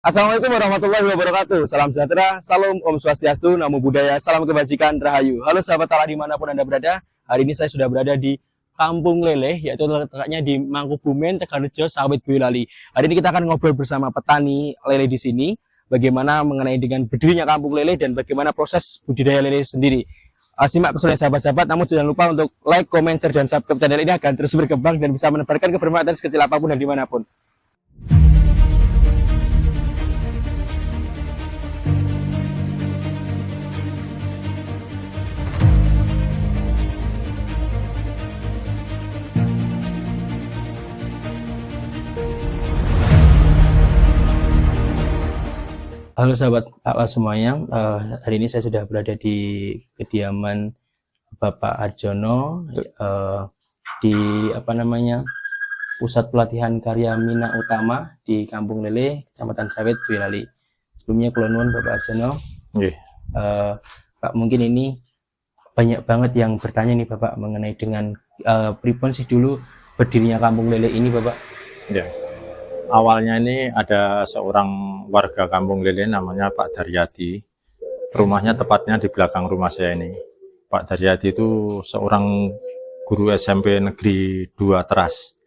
Assalamualaikum warahmatullahi wabarakatuh. Salam sejahtera, salam Om Swastiastu, Namo Buddhaya, salam kebajikan, Rahayu. Halo sahabat Tala dimanapun Anda berada. Hari ini saya sudah berada di Kampung Lele, yaitu letaknya di Mangkubumen, Tegalrejo, Sawit, Boyolali. Hari ini kita akan ngobrol bersama petani lele di sini, bagaimana mengenai dengan berdirinya Kampung Lele dan bagaimana proses budidaya lele sendiri. Simak keseruan sahabat-sahabat, namun jangan lupa untuk like, comment, share, dan subscribe channel ini agar terus berkembang dan bisa menebarkan kebermanfaatan sekecil apapun dan dimanapun. Halo sahabat Akal semuanya, hari ini saya sudah berada di kediaman Bapak Arjono di Pusat Pelatihan Karya Mina Utama di Kampung Lele, Kecamatan Sawit, Boyolali. Sebelumnya kula nuwun Bapak Arjono. Pak, mungkin ini banyak banget yang bertanya nih Bapak mengenai dengan pripun sih dulu berdirinya Kampung Lele ini Bapak? Ya. Awalnya ini ada seorang warga Kampung Lele namanya Pak Daryadi. Rumahnya tepatnya di belakang rumah saya ini. Pak Daryadi itu seorang guru SMP Negeri 2 Teras.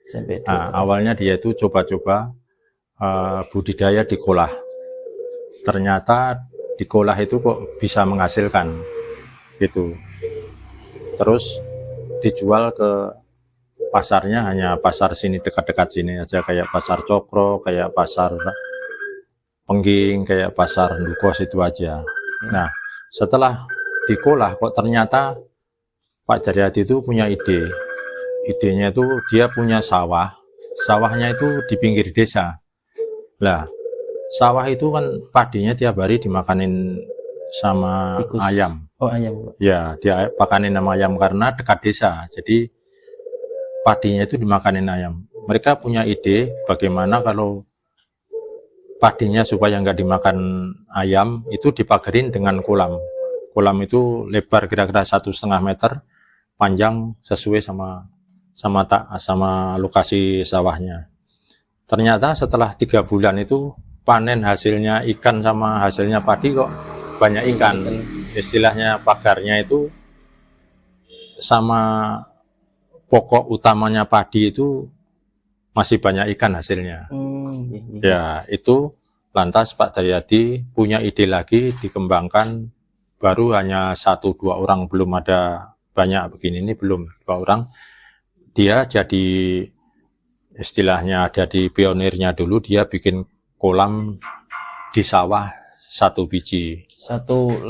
Awalnya dia itu coba-coba budidaya dikolah. Ternyata dikolah itu kok bisa menghasilkan gitu. Terus dijual ke pasarnya hanya pasar sini, dekat-dekat sini aja, kayak pasar Cokro, kayak pasar Pengging, kayak pasar Ndukos itu aja. Nah, setelah dikolah kok ternyata Pak Daryadi itu punya ide. Idenya itu dia punya sawah, sawahnya itu di pinggir desa. Lah, sawah itu kan padinya tiap hari dimakanin sama Tikus. ayam. Oh, ayam. Ya, dia pakanin sama ayam karena dekat desa. Jadi padinya itu dimakanin ayam. Mereka punya ide bagaimana kalau padinya supaya nggak dimakan ayam itu dipagarin dengan kolam. Kolam itu lebar kira-kira 1,5 meter, panjang sesuai sama lokasi sawahnya. Ternyata setelah 3 bulan itu panen hasilnya ikan sama hasilnya padi kok banyak ikan. Istilahnya pagarnya itu sama pokok utamanya padi itu masih banyak ikan hasilnya. Ya, itu lantas Pak Daryadi punya ide lagi dikembangkan, baru hanya 1-2 orang, belum ada banyak begini, ini belum 2 orang. Dia jadi istilahnya ada di pionirnya dulu, dia bikin kolam di sawah 1 biji. Satu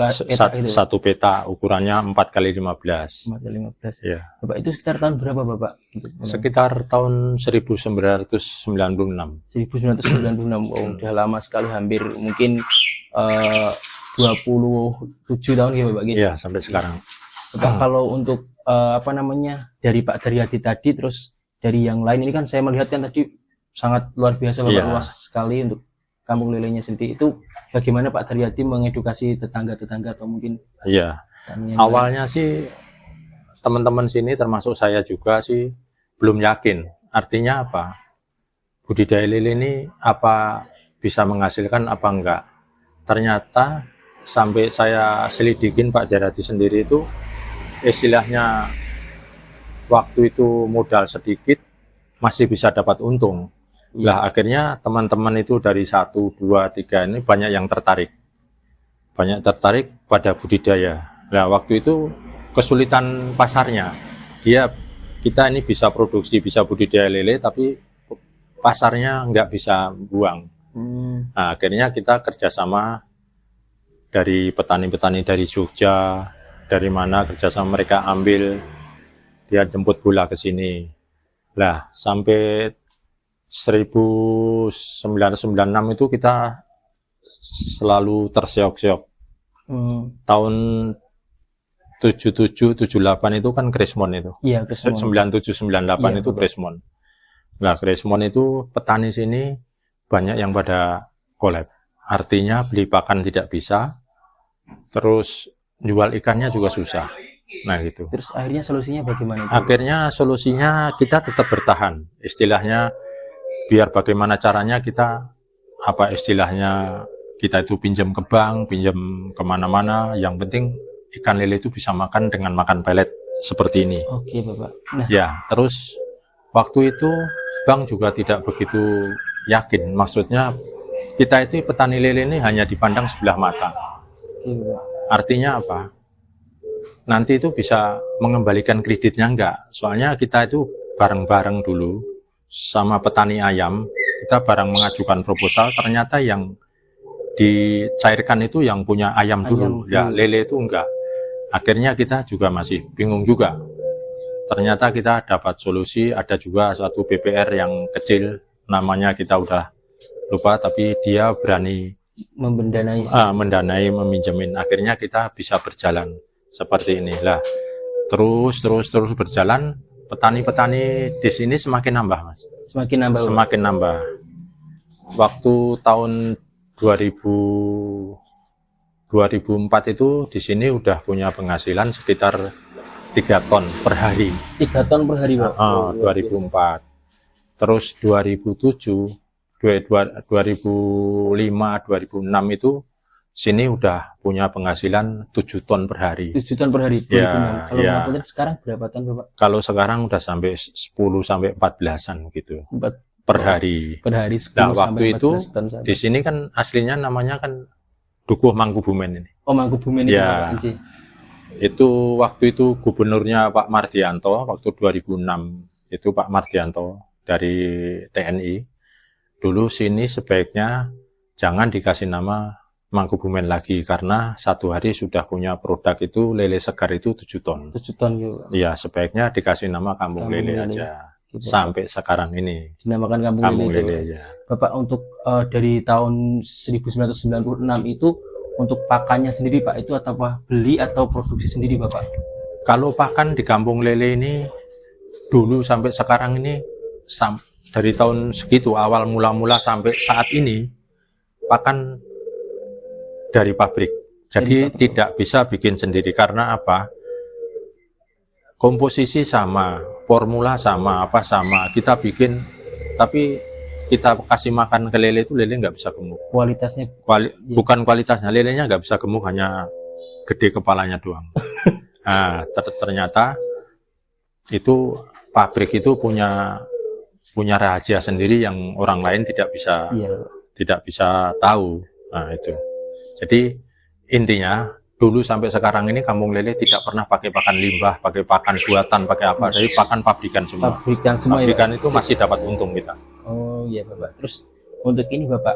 peta ukurannya 4x15. 4x15. Ya. Bapak itu sekitar tahun berapa Bapak? Sekitar tahun 1996. 1996. Oh, udah lama sekali, hampir mungkin 27 tahun ya Bapak gitu. Iya, sampai sekarang. Bapak, kalau untuk dari Pak Daryadi tadi terus dari yang lain ini kan saya melihat kan tadi sangat luar biasa Bapak, luas sekali untuk Kampung Lelenya sendiri. Itu bagaimana Pak Daryadi mengedukasi tetangga-tetangga atau mungkin? Iya. Awalnya sih teman-teman sini termasuk saya juga sih belum yakin. Artinya apa? Budidaya lele ini apa bisa menghasilkan apa enggak? Ternyata sampai saya selidikin Pak Daryadi sendiri itu istilahnya waktu itu modal sedikit masih bisa dapat untung. Lah akhirnya teman-teman itu dari 1, 2, 3 ini banyak yang tertarik. Banyak tertarik pada budidaya. Nah waktu itu kesulitan pasarnya. Kita ini bisa produksi, bisa budidaya lele, tapi pasarnya nggak bisa buang. Nah akhirnya kita kerjasama dari petani-petani dari Jogja, dari mana kerjasama mereka ambil, dia jemput bola ke sini. Lah sampai 1996 itu kita selalu terseok-seok. Tahun 77, 78 itu kan Krismon itu. Iya, Krismon. 97, 98 itu Krismon. Nah, Krismon itu petani sini banyak yang pada collab. Artinya beli pakan tidak bisa, terus jual ikannya juga susah. Nah gitu. Terus akhirnya solusinya bagaimana? Akhirnya solusinya kita tetap bertahan. Istilahnya biar bagaimana caranya kita apa istilahnya, kita itu pinjam ke bank, pinjam kemana-mana, yang penting ikan lele itu bisa makan dengan makan pelet seperti ini. Oke Bapak. Nah, Ya, terus waktu itu bank juga tidak begitu yakin. Maksudnya kita itu petani lele ini hanya dipandang sebelah mata. oke Bapak. Artinya apa? Nanti itu bisa mengembalikan kreditnya enggak. Soalnya kita itu bareng-bareng dulu sama petani ayam, kita bareng mengajukan proposal, ternyata yang dicairkan itu yang punya ayam dulu, ya lele itu enggak. Akhirnya kita juga masih bingung juga. Ternyata kita dapat solusi, ada juga suatu BPR yang kecil, namanya kita udah lupa, tapi dia berani mendanai, meminjemin. Akhirnya kita bisa berjalan seperti inilah. Terus berjalan. Petani-petani di sini semakin nambah, Mas. Semakin nambah. Waktu tahun 2004 itu di sini udah punya penghasilan sekitar 3 ton per hari. 3 ton per hari, Pak. 2004. Terus 2007, 2005, 2006 itu sini udah punya penghasilan 7 ton per hari. 7 ton per hari. Ya, kalau ya. sekarang berapa ton, Bapak? Kalau sekarang udah sampai 10 sampai 14-an gitu per hari. Per hari 10 Nah, sampai waktu itu 14 ton. di sini kan aslinya namanya kan Dukuh Mangkubumen ini. Oh, Mangkubumen itu, Ya. Pak Anci. Itu waktu itu gubernurnya Pak Mardianto, waktu 2006 itu Pak Mardianto dari TNI. Dulu sini sebaiknya jangan dikasih nama Mangkubumen lagi, karena satu hari sudah punya produk itu lele segar itu 7 ton. 7 ton gitu. Iya, sebaiknya dikasih nama Kampung Lele aja. Gitu, Sampai sekarang ini. dinamakan Kampung Kampung Lele. Lele ya. Bapak, untuk dari tahun 1996 itu untuk pakannya sendiri, Pak, itu atau apa beli atau produksi sendiri, Bapak? Kalau pakan di Kampung Lele ini dulu sampai sekarang ini dari tahun segitu awal mula-mula sampai saat ini pakan dari pabrik. Jadi tidak bisa bikin sendiri, karena apa? Komposisi sama, formula sama, apa sama. Kita bikin, tapi kita kasih makan ke lele itu lele nggak bisa gemuk. Kualitasnya Bukan kualitasnya, lelenya nggak bisa gemuk, hanya gede kepalanya doang. Nah, ternyata itu pabrik itu punya rahasia sendiri yang orang lain tidak bisa tahu. Nah, itu. Jadi intinya dulu sampai sekarang ini Kampung Lele tidak pernah pakai pakan limbah, pakai pakan buatan, pakai apa, dari pakan pabrikan semua. Pabrikan ya, itu masih dapat untung kita. Oh iya Bapak. Terus untuk ini Bapak,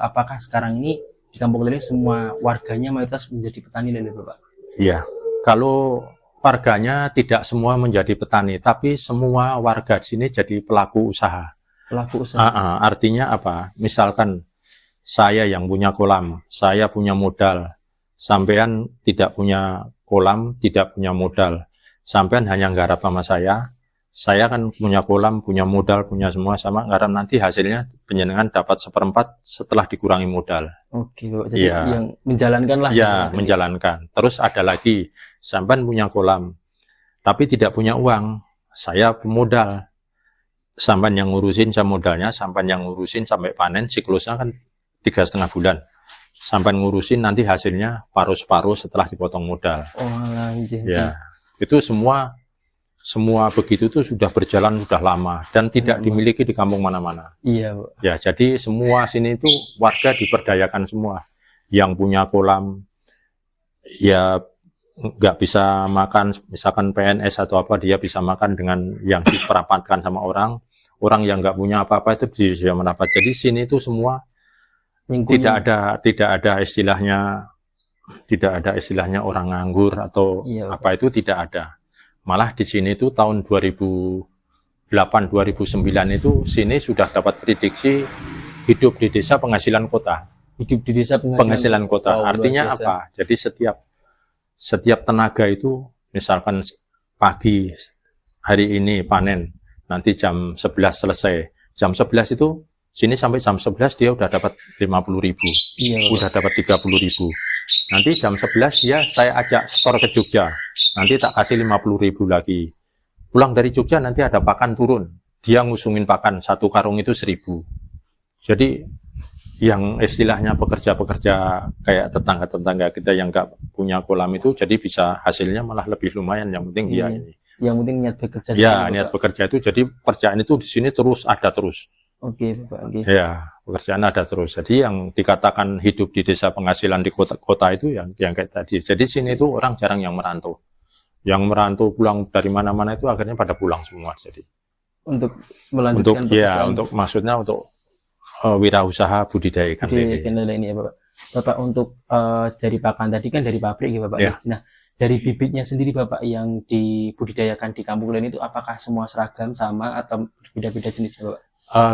apakah sekarang ini di Kampung Lele semua warganya mayoritas menjadi petani lele, Bapak? Iya. Kalau warganya tidak semua menjadi petani, tapi semua warga di sini jadi pelaku usaha. Pelaku usaha. Artinya apa? Misalkan saya yang punya kolam, saya punya modal, sampean tidak punya kolam, tidak punya modal, sampean hanya nggarap sama saya kan punya kolam, punya modal, punya semua sama nggarap, nanti hasilnya penjenengan dapat 1/4 setelah dikurangi modal. Oke, Bapak. Jadi yang menjalankan lah. Ya, menjalankan. Terus ada lagi, sampean punya kolam, tapi tidak punya uang, saya pemodal. Sampean yang ngurusin saya modalnya, sampean yang ngurusin sampai panen, siklusnya kan 3,5 bulan. Sampai ngurusin nanti hasilnya paruh-paruh setelah dipotong modal. Oh, lanjut. Ya, itu semua begitu tuh sudah berjalan sudah lama dan tidak dimiliki di kampung mana-mana. Iya, Pak. Ya, jadi semua sini itu warga diberdayakan semua. Yang punya kolam ya nggak bisa makan, misalkan PNS atau apa, dia bisa makan dengan yang diperapatkan sama orang yang nggak punya apa-apa itu bisa mendapat. Jadi sini itu semua tidak ada istilahnya orang nganggur atau apa, itu tidak ada. Malah di sini itu tahun 2008 2009 itu sini sudah dapat prediksi hidup di desa penghasilan kota. Hidup di desa penghasilan kota. Artinya apa? Jadi setiap tenaga itu, misalkan pagi hari ini panen, nanti jam 11 selesai. Jam 11 itu sini sampai jam 11 dia udah dapat 50.000, udah dapat 30.000. Nanti jam 11 saya ajak setor ke Jogja, nanti tak kasih 50.000 lagi. Pulang dari Jogja nanti ada pakan turun, dia ngusungin pakan, 1 karung itu 1.000. Jadi yang istilahnya pekerja-pekerja kayak tetangga-tetangga kita yang nggak punya kolam itu, jadi bisa hasilnya malah lebih lumayan. Yang penting dia ini. Yang penting niat bekerja. Ya, niat bekerja itu, jadi pekerjaan itu di sini terus ada terus. Oke, Bapak. Oke. Ya, pekerjaan ada terus. Jadi yang dikatakan hidup di desa penghasilan di kota itu yang kayak tadi. Jadi sini itu orang jarang yang merantau. Yang merantau pulang dari mana-mana itu akhirnya pada pulang semua. Jadi Untuk melanjutkan pekerjaan. untuk maksudnya untuk wirausaha budidaya ikan lele. Ikan lele ini ya Bapak. Bapak untuk dari pakan tadi kan dari pabrik ya Bapak. Ya. Nah, dari bibitnya sendiri Bapak yang dibudidayakan di Kampung Lele itu apakah semua seragam sama atau berbeda-beda jenisnya Bapak?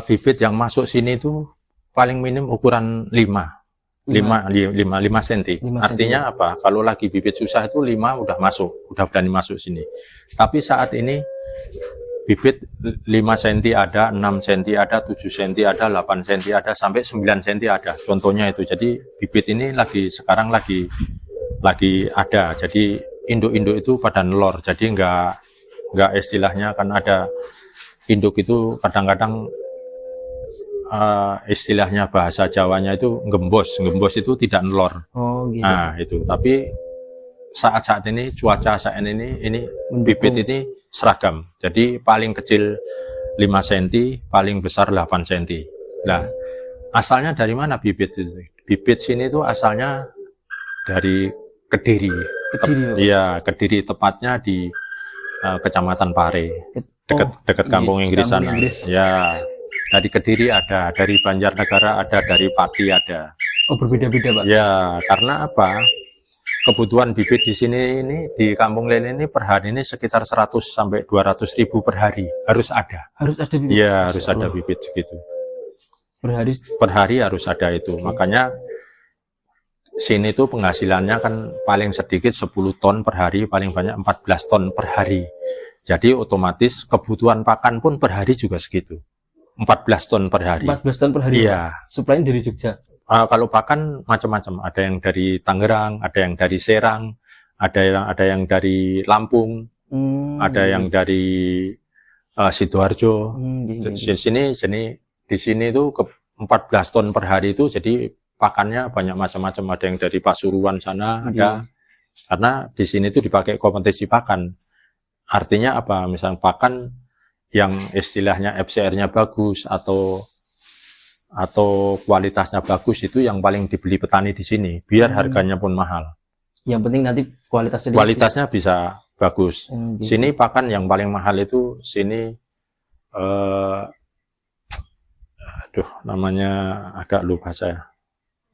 Bibit yang masuk sini itu paling minim ukuran 5 cm. Artinya apa? Kalau lagi bibit susah itu 5 udah masuk, udah berani masuk sini. Tapi saat ini bibit 5 cm ada, 6 cm ada, 7 cm ada, 8 cm ada, sampai 9 cm ada. Contohnya itu. Jadi bibit ini sekarang lagi ada. Jadi induk-induk itu pada nelor. Jadi enggak istilahnya kan ada induk itu kadang-kadang istilahnya bahasa Jawanya itu gembos itu tidak nelor. Oh gitu. Nah itu, tapi saat ini cuaca saat ini bibit ini seragam. Jadi paling kecil 5 cm, paling besar 8 cm. Nah, asalnya dari mana bibit itu? Bibit sini itu asalnya dari Kediri. Iya, Kediri, tepatnya di Kecamatan Pare, dekat Kampung Inggris sana. Ya, dari Kediri ada, dari Banjarnegara ada, dari Pati ada. Oh, berbeda-beda, Pak. Ya, karena apa? Kebutuhan bibit di sini ini di Kampung Lele ini per hari ini sekitar 100 sampai 200 ribu per hari harus ada. Harus ada bibit. Iya, harus ada bibit segitu. Per hari harus ada itu. Makanya sini tuh penghasilannya kan paling sedikit 10 ton per hari, paling banyak 14 ton per hari. Jadi otomatis kebutuhan pakan pun per hari juga segitu. 14 ton per hari. 14 ton per hari. Iya. Suplainya dari Jogja. Kalau pakan macam-macam, ada yang dari Tangerang, ada yang dari Serang, ada yang dari Lampung, ada yang dari Sidoarjo. Di sini itu 14 ton per hari itu, jadi pakannya banyak macam-macam, ada yang dari Pasuruan sana, ada. Karena di sini itu dipakai kompetisi pakan. Artinya apa? Misalnya pakan yang istilahnya FCR-nya bagus atau kualitasnya bagus itu yang paling dibeli petani di sini, biar harganya pun mahal. Yang penting nanti kualitasnya bisa bagus. Sini pakan yang paling mahal itu sini, namanya agak lupa saya.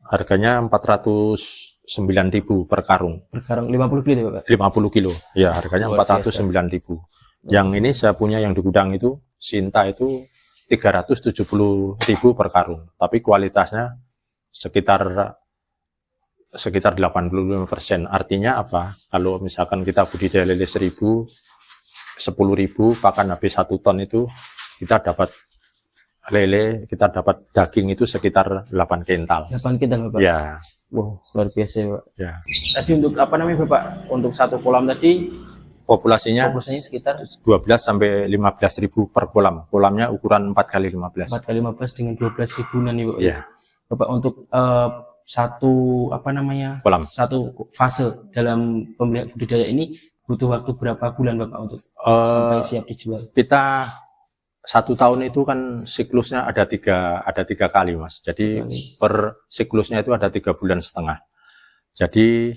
Harganya 409.000 per karung. Per karung 50 kilo, Pak? 50 kilo. Ya, harganya 409.000. Yang ini saya punya yang di gudang itu, Sinta itu 370.000 per karung, tapi kualitasnya sekitar 85%. Artinya apa? Kalau misalkan kita budidaya lele 10.000, 10.000 pakan habis 1 ton itu, kita dapat lele, kita dapat daging itu sekitar 8 kintal. 8 kintal, Bapak? Ya. Wow, luar biasa, Pak. Ya. Tadi untuk apa namanya, Bapak? Untuk satu kolam tadi populasinya sekitar 12 sampai 15.000 per kolam. Kolamnya ukuran 4x15. 4x15 dengan 12 ribuan nih, Pak. Ya. Bapak, untuk satu kolam, satu fase dalam pemeliharaan budidaya ini butuh waktu berapa bulan, Bapak, untuk sampai siap dijual? Kita 1 tahun itu kan siklusnya ada tiga kali, Mas. Jadi per siklusnya itu ada 3,5 bulan. Jadi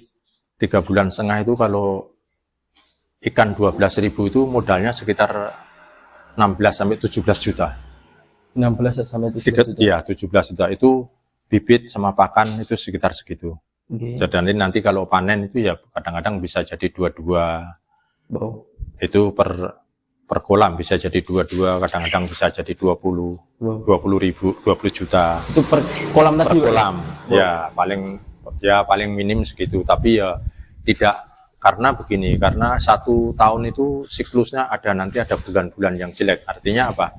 3,5 bulan itu kalau ikan 12.000 itu modalnya sekitar 16 sampai 17 juta. 16 sampai 17 juta. Iya, 17 juta itu bibit sama pakan itu sekitar segitu. Jadi nanti kalau panen itu ya kadang-kadang bisa jadi 22. Wow. Itu per kolam bisa jadi 22, kadang-kadang bisa jadi 20 juta. Itu per kolam tadi, per kolam. Ya, paling minim segitu, tapi ya tidak. Karena begini, karena 1 tahun itu siklusnya nanti ada bulan-bulan yang jelek. Artinya apa?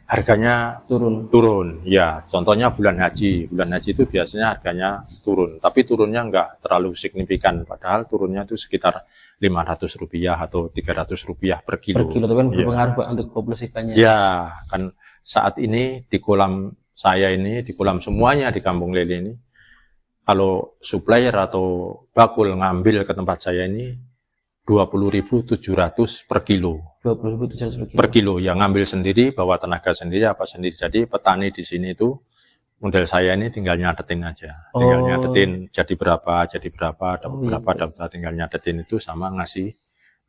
Harganya turun. Ya, contohnya bulan haji. Bulan haji itu biasanya harganya turun. Tapi turunnya enggak terlalu signifikan. Padahal turunnya itu sekitar Rp500 atau Rp300 per kilo. Per kilo, itu kan berpengaruh, Pak, untuk populasi ikannya. Ya, kan saat ini di kolam saya ini, di kolam semuanya di Kampung Lele ini, kalau supplier atau bakul ngambil ke tempat saya ini 20.700 per kilo. 20.700 Per kilo, ya ngambil sendiri, bawa tenaga sendiri, apa sendiri. Jadi petani di sini itu, model saya ini tinggal nyatetin aja. Tinggal nyatetin jadi berapa, dapat berapa, tinggal nyatetin itu sama ngasih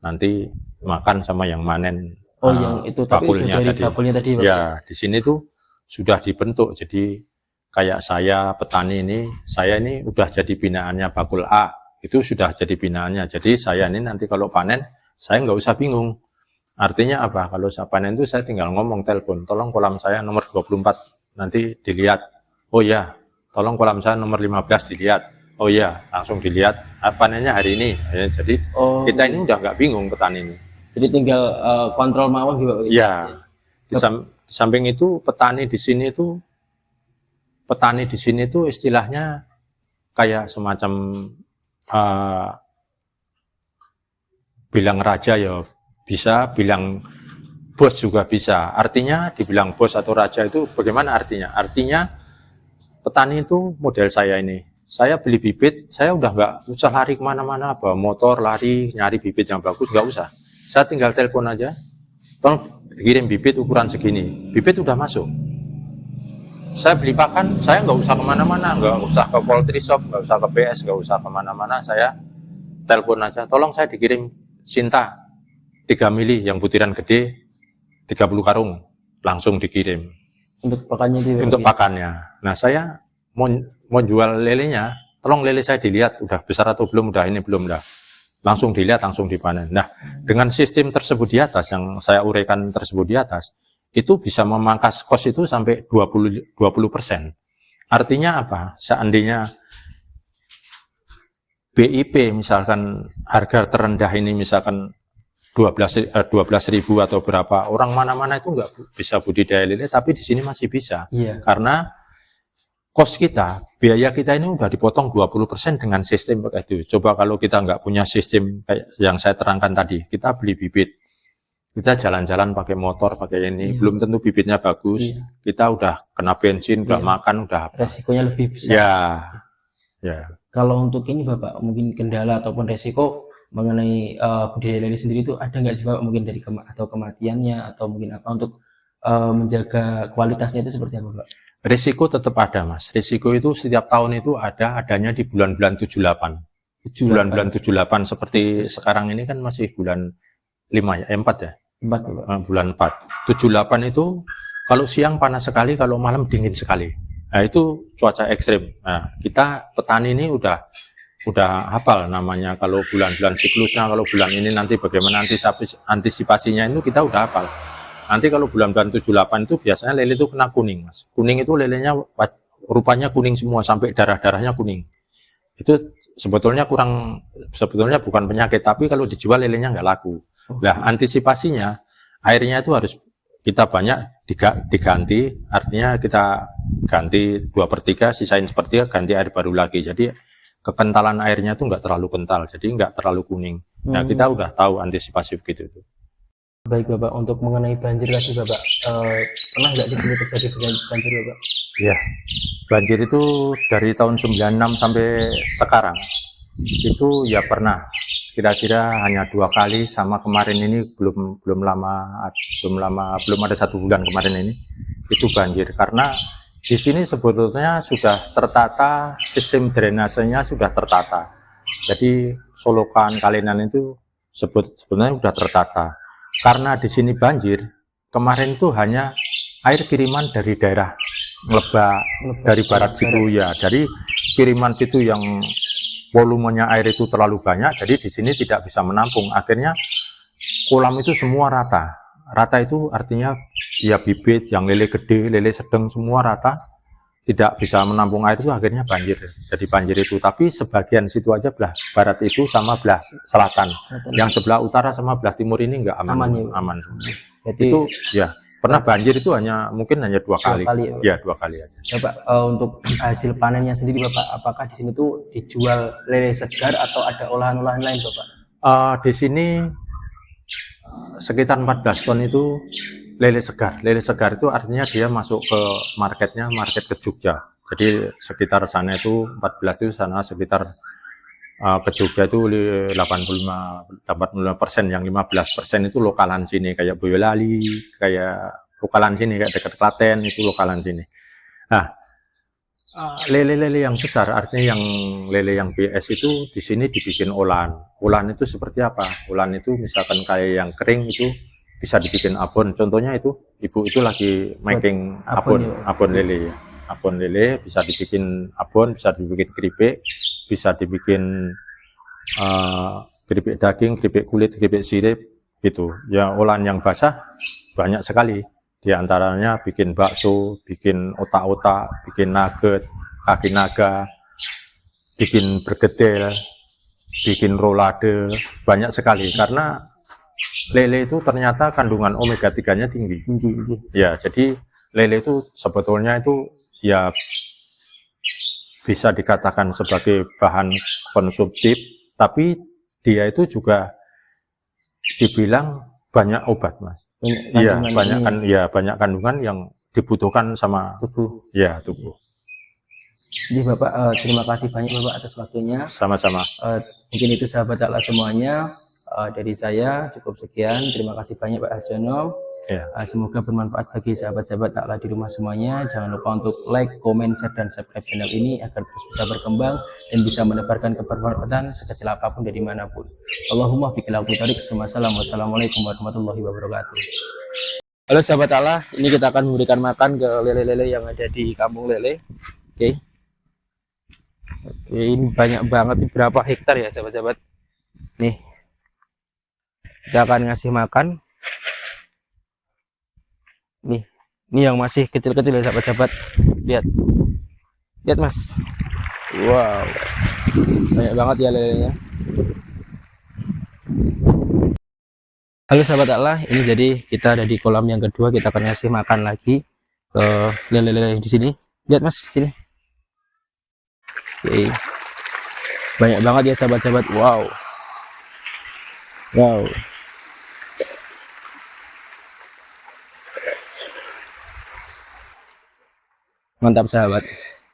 nanti makan sama yang manen. Yang itu bakulnya tapi tadi. Bakulnya tadi Bapak. Ya, di sini tuh sudah dibentuk. Jadi kayak saya petani ini, saya ini udah jadi binaannya bakul A. Itu sudah jadi binaannya. Jadi saya ini nanti kalau panen, saya nggak usah bingung. Artinya apa? Kalau saya panen itu saya tinggal ngomong, telepon, tolong kolam saya nomor 24 nanti dilihat. Oh ya, tolong kolam saya nomor 15 dilihat. Oh ya, langsung dilihat. Panennya hari ini. Ya, jadi kita ini udah nggak bingung petani ini. Jadi tinggal kontrol mawar juga. Ya, di samping itu petani di sini itu istilahnya kayak semacam bilang raja ya bisa, bilang bos juga bisa. Artinya dibilang bos atau raja itu bagaimana artinya? Artinya petani itu model saya ini. Saya beli bibit, saya udah nggak usah lari kemana-mana, bawa motor lari nyari bibit yang bagus, nggak usah. Saya tinggal telepon aja, tolong dikirim bibit ukuran segini. Bibit udah masuk. Saya beli pakan, saya nggak usah kemana-mana, nggak usah ke poultry shop, nggak usah ke PS, nggak usah kemana-mana. Saya telepon aja, tolong saya dikirim Sinta 3 mili yang butiran gede 30 karung, langsung dikirim. Untuk pakannya itu. Untuk pakannya. Nah saya mau jual lelenya, tolong lele saya dilihat udah besar atau belum, udah ini belum dah. Langsung dilihat, langsung dipanen. Nah, dengan sistem tersebut di atas, yang saya uraikan tersebut di atas, itu bisa memangkas kos itu sampai 20%. Artinya apa? Seandainya BIP misalkan harga terendah ini misalkan 12.000 atau berapa, orang mana-mana itu nggak bisa budidaya lele, tapi di sini masih bisa. Iya. Karena kos kita, biaya kita ini udah dipotong 20% dengan sistem kayak itu. Coba kalau kita nggak punya sistem kayak yang saya terangkan tadi, kita beli bibit, kita jalan-jalan pakai motor, pakai ini, belum tentu bibitnya bagus. Kita udah kena bensin, udah makan, udah apa. Resikonya lebih besar. Ya. Kalau untuk ini Bapak, mungkin kendala ataupun resiko mengenai budidaya lele sendiri itu ada nggak sih Bapak, mungkin dari atau kematiannya atau mungkin apa untuk menjaga kualitasnya itu seperti apa Pak? Risiko tetap ada Mas. Risiko itu setiap tahun itu adanya di bulan-bulan 78. Bulan-bulan 78 seperti sekarang ini kan masih bulan 5 ya, 4 ya? 4 Bapak. Bulan 4. 78 itu kalau siang panas sekali, kalau malam dingin sekali. Nah itu cuaca ekstrim. Nah kita petani ini udah hafal namanya, kalau bulan-bulan siklusnya, kalau bulan ini nanti bagaimana antisipasinya itu kita udah hafal. Nanti kalau bulan-bulan 78 itu biasanya lele itu kena kuning Mas. Kuning itu lelenya rupanya kuning semua sampai darah-darahnya kuning. Itu sebetulnya bukan penyakit, tapi kalau dijual lelenya nggak laku. Nah antisipasinya airnya itu harus kita banyak diganti, artinya kita ganti 2/3, sisain 1/3, ganti air baru lagi. Jadi kekentalan airnya itu nggak terlalu kental, jadi nggak terlalu kuning. Nah kita udah tahu antisipasi begitu itu. Baik Bapak, untuk mengenai banjir tadi Bapak, pernah nggak di sini terjadi banjir Bapak? Ya, banjir itu dari tahun 96 sampai sekarang itu ya pernah. Kira-kira hanya 2 kali, sama kemarin ini belum ada 1 bulan kemarin ini itu banjir, karena di sini sebetulnya sudah tertata, sistem drainasenya sudah tertata. Jadi solokan kalinan itu sebetulnya sudah tertata. Karena di sini banjir, kemarin itu hanya air kiriman dari daerah Lebak, dari barat situ ya, dari kiriman situ yang volumenya air itu terlalu banyak, jadi di sini tidak bisa menampung. Akhirnya kolam itu semua rata. Rata itu artinya ya bibit yang lele gede, lele sedang semua rata, tidak bisa menampung air, itu akhirnya banjir. Jadi banjir itu, tapi sebagian situ aja belah barat itu sama belah selatan. Yang sebelah utara sama belah timur ini enggak aman. Jadi itu ya pernah banjir itu mungkin hanya 2 kali. Ya 2 kali aja. Ya Pak, untuk hasil panennya sendiri Bapak, apakah di sini tuh dijual lele segar atau ada olahan-olahan lain Bapak? Di sini sekitar 14 ton itu lele segar. Lele segar itu artinya dia masuk ke marketnya, market ke Jogja. Jadi sekitar sana itu 14 itu sana sekitar ke Jogja itu 85%, yang 15% itu lokalan sini kayak Boyolali, kayak lokalan sini kayak dekat Klaten itu lokalan sini. Nah, lele-lele yang besar artinya yang lele yang BS itu di sini dibikin olahan. Olahan itu seperti apa? Olahan itu misalkan kayak yang kering itu bisa dibikin abon. Contohnya itu ibu itu lagi making abon lele. Abon lele bisa dibikin abon, bisa dibikin keripik, bisa dibikin keripik daging, keripik kulit, keripik sirip gitu. Ya olahan yang basah banyak sekali. Di antaranya bikin bakso, bikin otak-otak, bikin nugget, kaki naga, bikin bergedel, bikin rolade, banyak sekali. Karena lele itu ternyata kandungan omega 3-nya tinggi. Ya, jadi lele itu sebetulnya itu ya bisa dikatakan sebagai bahan konsumtif, tapi dia itu juga dibilang banyak obat, Mas. Iya, banyak kandungan yang dibutuhkan sama tubuh. Ya, tubuh. Jadi Bapak terima kasih banyak Bapak atas waktunya. Sama-sama. Mungkin itu sahabat taklah semuanya. Dari saya cukup sekian. Terima kasih banyak Pak Harjono. Ya. Semoga bermanfaat bagi sahabat-sahabat taklah di rumah semuanya. Jangan lupa untuk like, comment, share, dan subscribe channel ini agar terus bisa berkembang dan bisa menebarkan kebermanfaatan sekecil apapun dari manapun. Allahumma fiqhil aqwitarik. Wassalamualaikum warahmatullahi wabarakatuh. Halo sahabat taklah, ini kita akan memberikan makan ke lele-lele yang ada di kampung lele. Oke. Oke, ini banyak banget, ini berapa hektar ya sahabat-sahabat. Nih, kita akan ngasih makan. Nih, ini yang masih kecil-kecil ya sahabat-sahabat. Lihat, lihat Mas. Wow, banyak banget ya lelenya. Halo sahabat taklah, ini jadi kita ada di kolam yang kedua. Kita akan ngasih makan lagi ke lele-lele di sini. Lihat Mas, sini. Oke. Banyak banget ya sahabat-sahabat. Wow. Wow. Mantap sahabat.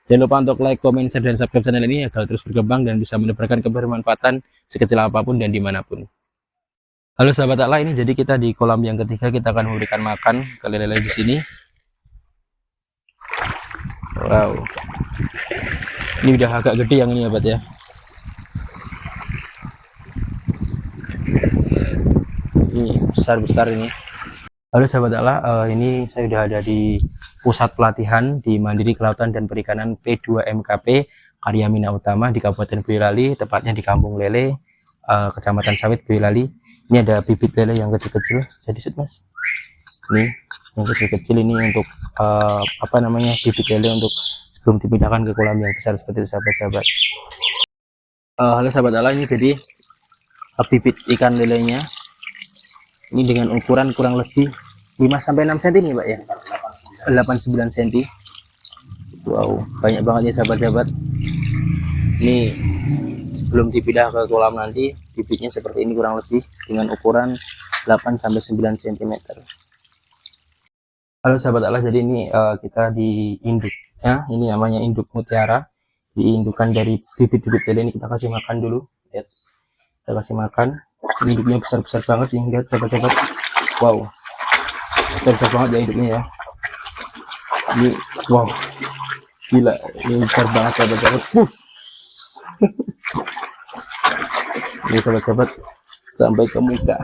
Jangan lupa untuk like, comment, share, dan subscribe channel ini agar terus berkembang dan bisa menebarkan kebermanfaatan sekecil apapun dan dimanapun. Halo sahabat taklah, ini jadi kita di kolam yang ketiga. Kita akan memberikan makan ke lele-lele di sini. Wow. Ini udah agak gede yang ini ya, Bat ya. Ini besar-besar ini. Halo sahabat taklah, ini saya sudah ada di pusat pelatihan di Mandiri Kelautan dan Perikanan P2MKP Karya Mina Utama di Kabupaten Boyolali, tepatnya di Kampung Lele, Kecamatan Sawit, Boyolali. Ini ada bibit lele yang kecil-kecil. Jadi Mas, ini yang kecil-kecil ini untuk apa namanya, bibit lele untuk sebelum dipindahkan ke kolam yang besar seperti itu sahabat-sahabat. Halo sahabat taklah, ini jadi bibit ikan lelenya. Ini dengan ukuran kurang lebih 5-6 cm nih Pak ya. 8-9 cm. Wow, banyak banget ya sahabat-sahabat. Ini sebelum dipindah ke kolam nanti bibitnya seperti ini kurang lebih dengan ukuran 8-9 cm. Halo sahabat taklah, jadi ini kita di induk ya. Ini namanya induk mutiara. Diindukan dari bibit-bibit lele ini kita kasih makan dulu. Lihat. Kita kasih makan. Induknya besar-besar banget nih, lihat sahabat-sahabat. Wow, besar banget ya induknya ya. Ini wow, gila, ini besar banget sahabat-sahabat. Ini sahabat-sahabat sampai ke muka.